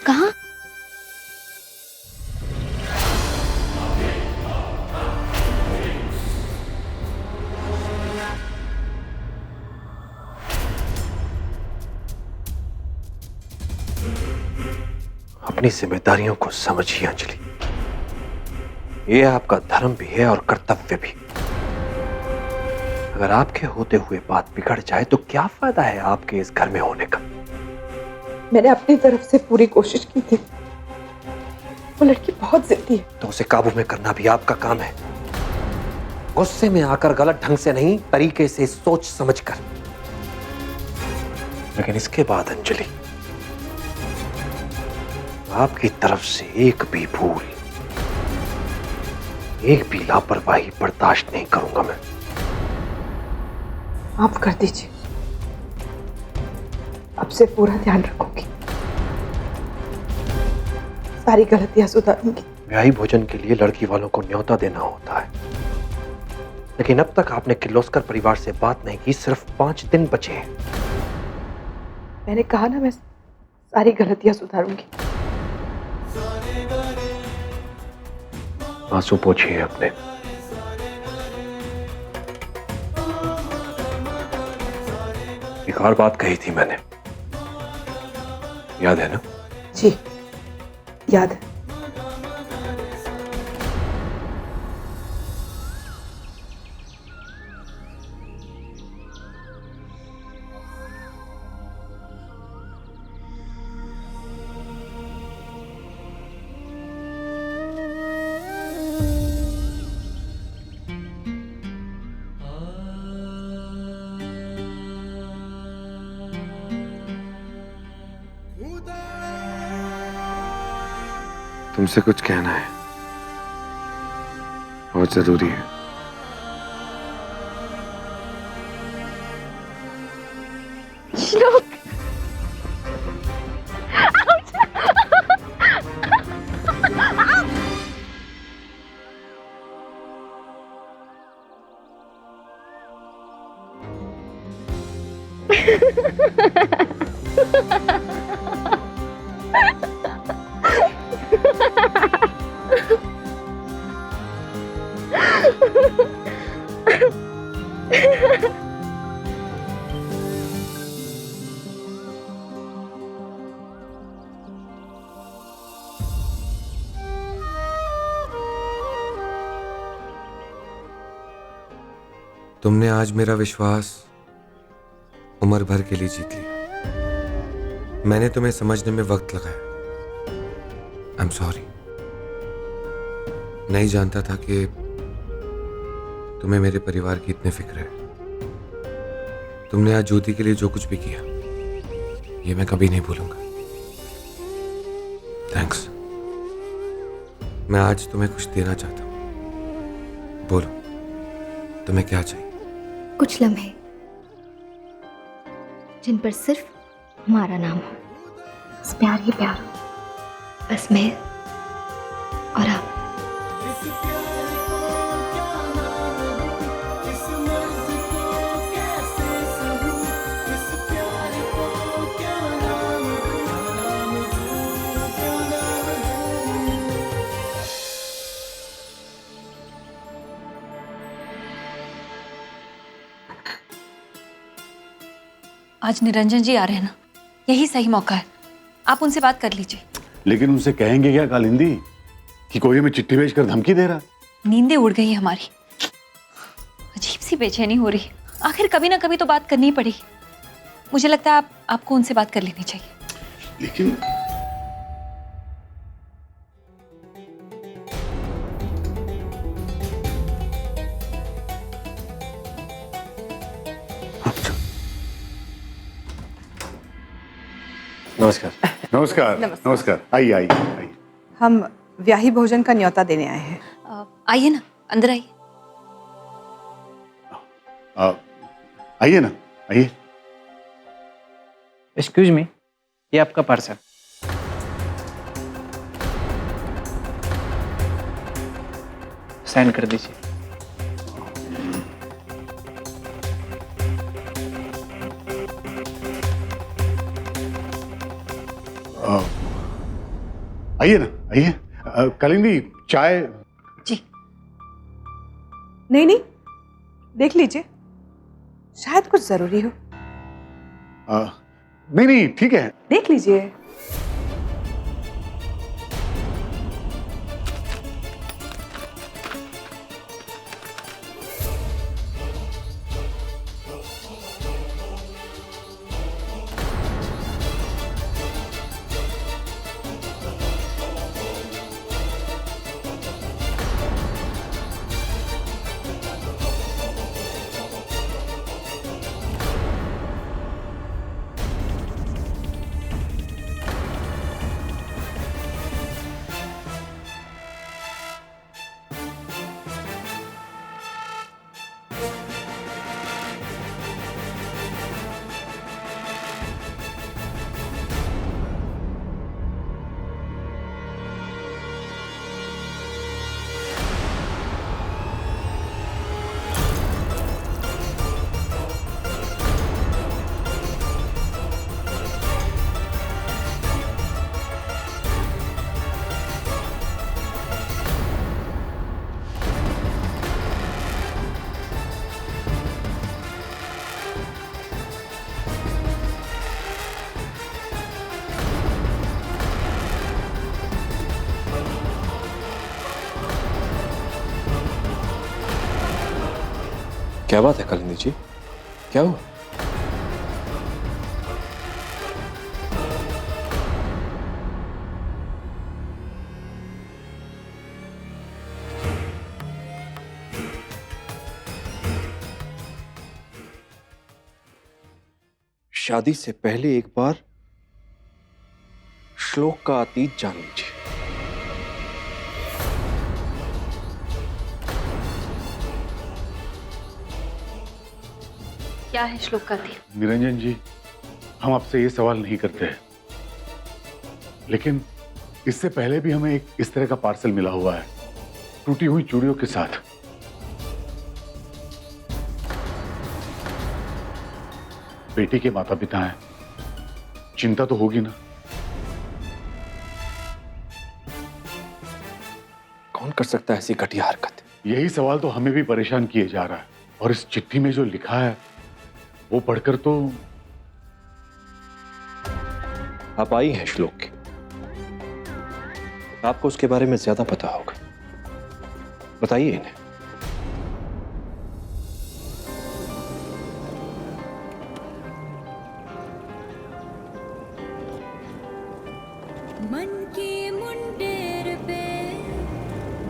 कहाँ? अपनी जिम्मेदारियों को समझिए अंजलि। यह आपका धर्म भी है और कर्तव्य भी। अगर आपके होते हुए बात बिगड़ जाए तो क्या फायदा है आपके इस घर में होने का? मैंने अपनी तरफ से पूरी कोशिश की थी। वो लड़की बहुत जिद्दी है। तो उसे काबू में करना भी आपका काम है। गुस्से में आकर गलत ढंग से नहीं, तरीके से सोच समझकर। लेकिन इसके बाद अंजलि, आपकी तरफ से एक भी भूल, एक भी लापरवाही बर्दाश्त नहीं करूंगा मैं। माफ कर दीजिए, अब से पूरा ध्यान रखूंगी, सारी गलतियां सुधारूंगी। ब्याही भोजन के लिए लड़की वालों को न्योता देना होता है, लेकिन अब तक आपने किर्लोस्कर परिवार से बात नहीं की। सिर्फ 5 दिन बचे हैं। मैंने कहा ना, मैं सारी गलतियां सुधारूंगी। आंसू पोंछिए अपने। एक और बात कही थी मैंने, याद है ना? जी याद है। तुमसे कुछ कहना है, बहुत जरूरी है। श्लोक, तुमने आज मेरा विश्वास उम्र भर के लिए जीत लिया। मैंने तुम्हें समझने में वक्त लगाया। I am sorry. नहीं जानता था कि तुम्हें मेरे परिवार की इतनी फिक्र है। तुमने आज ज्योति के लिए जो कुछ भी किया, ये मैं कभी नहीं भूलूंगा। थैंक्स। मैं आज तुम्हें कुछ देना चाहता हूं। बोलो, तुम्हें क्या चाहिए? कुछ लम्हे जिन पर सिर्फ हमारा नाम हो, बस प्यार ही प्यार हो, बस मैं और आप। आज निरंजन जी आ रहे हैं ना, यही सही मौका है। आप उनसे बात कर लीजिए। लेकिन उनसे कहेंगे क्या कालिंदी कि कोई हमें चिट्ठी भेजकर धमकी दे रहा? नींदें उड़ गई है हमारी, अजीब सी बेचैनी हो रही। आखिर कभी ना कभी तो बात करनी ही पड़ेगी। मुझे लगता है आपको उनसे बात कर लेनी चाहिए। लेकिन नमस्कार। नमस्कार। नमस्कार। नमस्कार। आइए आइए आइए। हम ब्याही भोजन का न्योता देने आए हैं। आइए ना, अंदर आइए। आइए ना, आइए। एक्सक्यूज मी, ये आपका पर्स है। साइन कर दीजिए। आइए ना, आइए। कालिंदी, चाय। जी। नहीं नहीं, देख लीजिए, शायद कुछ जरूरी हो। नहीं नहीं, ठीक है। देख लीजिए। क्या बात है कालिंदी जी, क्या हुआ? शादी से पहले एक बार श्लोक का अतीत जान लीजिए। क्या है श्लोक का अतीत? निरंजन जी, हम आपसे ये सवाल नहीं करते हैं, लेकिन इससे पहले भी हमें एक इस तरह का पार्सल मिला हुआ है, टूटी हुई चूड़ियों के साथ। बेटी के माता पिता हैं, चिंता तो होगी ना। कौन कर सकता है ऐसी घटिया हरकत? यही सवाल तो हमें भी परेशान किए जा रहा है, और इस चिट्ठी में जो लिखा है वो पढ़कर तो। आप आई हैं श्लोक की, आपको उसके बारे में ज्यादा पता होगा, बताइए इन्हें। मन की मुंडेर पे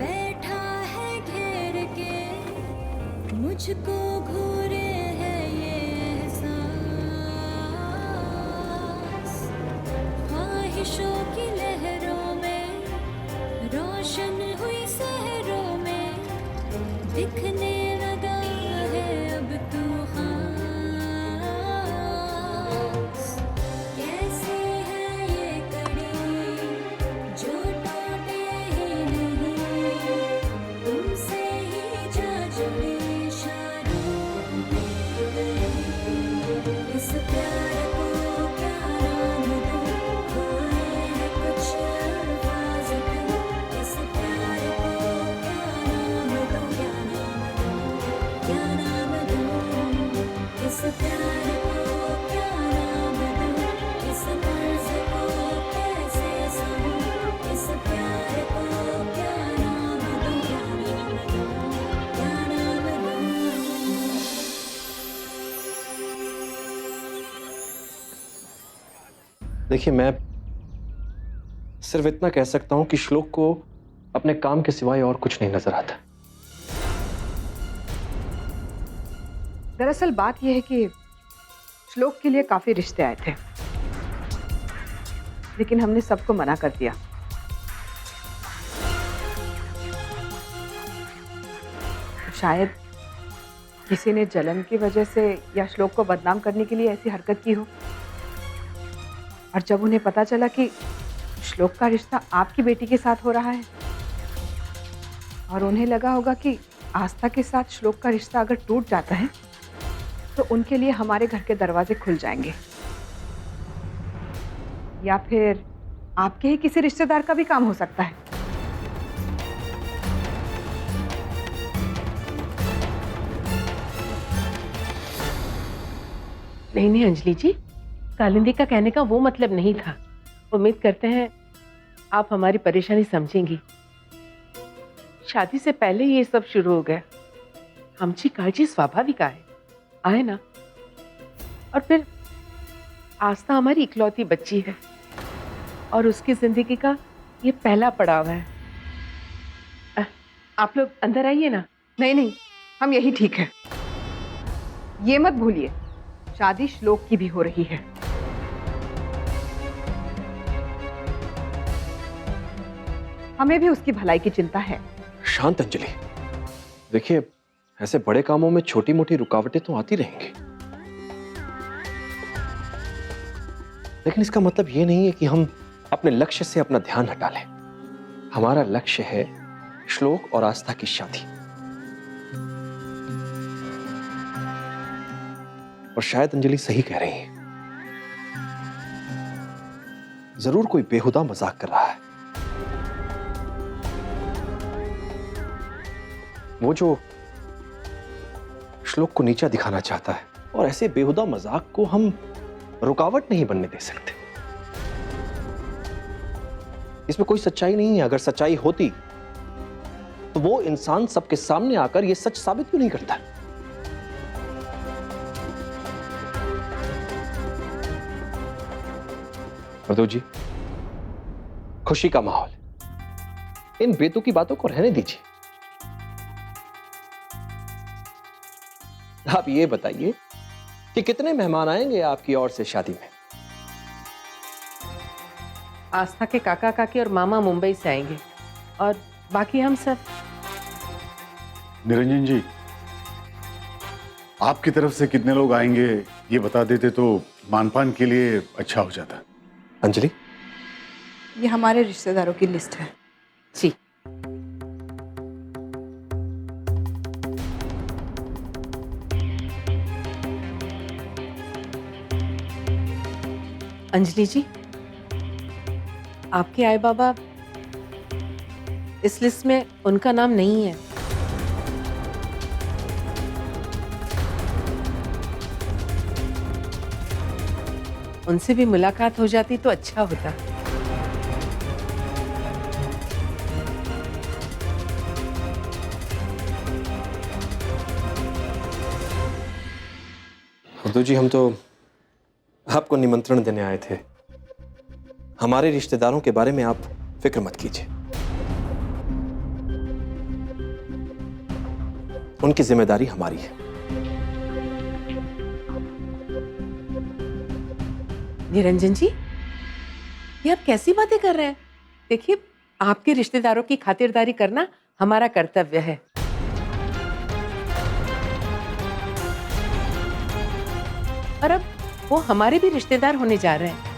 बैठा है घेर के, मुझको घूरे है ये एहसास, ख्वाहिशों की लहरों में रोशन हुई शहरों में, दिखने लगा है अब तूफान। कैसे है ये कड़ी जो टूटे ही नहीं, तुमसे ही जा जुड़े इशारों में गई। इस प्यार को क्या नाम दूं, कोई है कुछ अल्फाज दूं। इस प्यार को क्या नाम दूं, क्या नाम दूं, इस प्यार को क्या नाम दूं, इस मर्ज को कैसे सहूं, इस प्यार को क्या नाम दूं, क्या नाम दूं। देखिए, मैं सिर्फ इतना कह सकता हूं कि श्लोक को अपने काम के सिवाय और कुछ नहीं नजर आता। दरअसल बात यह है कि श्लोक के लिए काफी रिश्ते आए थे, लेकिन हमने सबको मना कर दिया। शायद किसी ने जलन की वजह से या श्लोक को बदनाम करने के लिए ऐसी हरकत की हो, और जब उन्हें पता चला कि श्लोक का रिश्ता आपकी बेटी के साथ हो रहा है, और उन्हें लगा होगा कि आस्था के साथ श्लोक का रिश्ता अगर टूट जाता है तो उनके लिए हमारे घर के दरवाजे खुल जाएंगे, या फिर आपके ही किसी रिश्तेदार का भी काम हो सकता है। नहीं नहीं अंजलि जी, कालिंदी का कहने का वो मतलब नहीं था। उम्मीद करते हैं आप हमारी परेशानी समझेंगी। शादी से पहले ये सब शुरू हो गया। आमची काळजी स्वाभाविक आहे ना। और फिर आस्था हमारी इकलौती बच्ची है और उसकी जिंदगी का ये पहला पड़ाव है। आप लोग अंदर आइए ना। नहीं नहीं, हम यही ठीक है। ये मत भूलिए, शादी श्लोक की भी हो रही है। हमें भी उसकी भलाई की चिंता है। शांत अंजलि, देखिए ऐसे बड़े कामों में छोटी मोटी रुकावटें तो आती रहेंगी, लेकिन इसका मतलब ये नहीं है कि हम अपने लक्ष्य से अपना ध्यान हटा लें। हमारा लक्ष्य है श्लोक और आस्था की शादी। और शायद अंजलि सही कह रही है, जरूर कोई बेहुदा मजाक कर रहा है। वो जो श्लोक को नीचा दिखाना चाहता है, और ऐसे बेहुदा मजाक को हम रुकावट नहीं बनने दे सकते। इसमें कोई सच्चाई नहीं है। अगर सच्चाई होती तो वो इंसान सबके सामने आकर यह सच साबित क्यों नहीं करता? मधु जी, खुशी का माहौल, इन बेतुकी बातों को रहने दीजिए। आप ये बताइए कि कितने मेहमान आएंगे आपकी ओर से शादी में? आस्था के काका काकी और मामा मुंबई से आएंगे और बाकी हम सब। निरंजन जी, आपकी तरफ से कितने लोग आएंगे ये बता देते तो मानपान के लिए अच्छा हो जाता। अंजलि, ये हमारे रिश्तेदारों की लिस्ट है। जी अंजलि जी, आपके आए बाबा इस लिस्ट में उनका नाम नहीं है। उनसे भी मुलाकात हो जाती तो अच्छा होता। मधु जी, हम तो आपको निमंत्रण देने आए थे। हमारे रिश्तेदारों के बारे में आप फिक्र मत कीजिए, उनकी जिम्मेदारी हमारी है। निरंजन जी, ये आप कैसी बातें कर रहे हैं? देखिए, आपके रिश्तेदारों की खातिरदारी करना हमारा कर्तव्य है। और अब वो हमारे भी रिश्तेदार होने जा रहे हैं।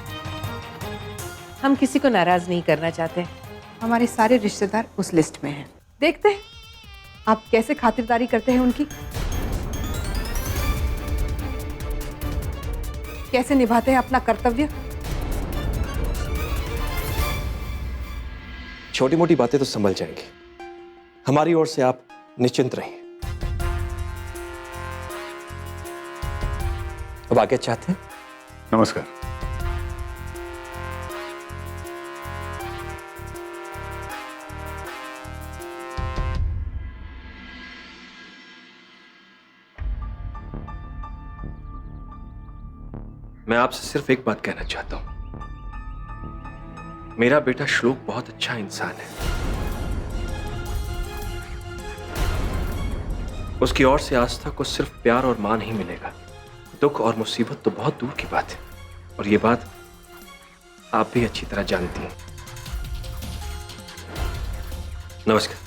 हम किसी को नाराज नहीं करना चाहते। हमारे सारे रिश्तेदार उस लिस्ट में हैं। देखते हैं आप कैसे खातिरदारी करते हैं उनकी, कैसे निभाते हैं अपना कर्तव्य। छोटी मोटी बातें तो संभल जाएंगी, हमारी ओर से आप निश्चिंत रहिए। अब आगे चाहते हैं? नमस्कार। मैं आपसे सिर्फ एक बात कहना चाहता हूं। मेरा बेटा श्लोक बहुत अच्छा इंसान है। उसकी ओर से आस्था को सिर्फ प्यार और मान ही मिलेगा। दुख और मुसीबत तो बहुत दूर की बात है, और ये बात आप भी अच्छी तरह जानती हैं। नमस्कार।